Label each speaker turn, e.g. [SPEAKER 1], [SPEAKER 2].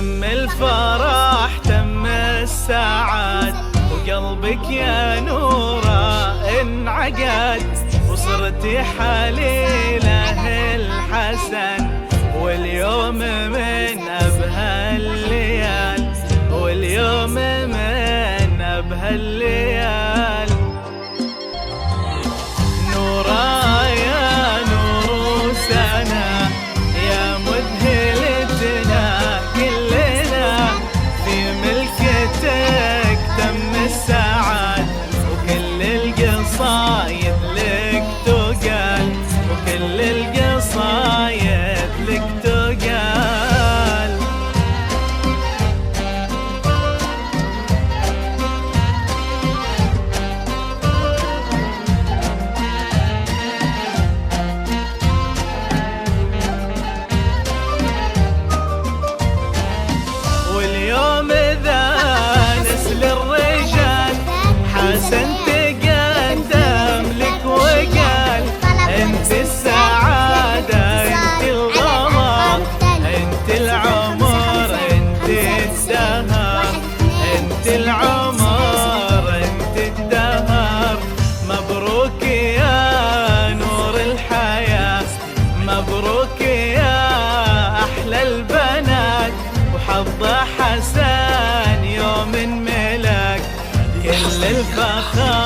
[SPEAKER 1] تم الفرح تم السعاد، وقلبك يا نورة انعقد، وصرتي حليله الحسن، واليوم من أبهى الليال، واليوم من أبهى الليال. نورا يا نور سنة يا مذهلتنا كلنا، في ملكتك تم السعاد، وكل القصايد لك تقال، وكل القصايد لك تقال. واليوم ذا نسل الرجال حسن تقدم لك وقال، انت السعادة انت الغمر انت العمر انت الدهر، انت العمر انت الدهر. مبروك يا نور الحياة، مبروك يا أحلى البنات، وحظ حسن يوم ملك كل الفخر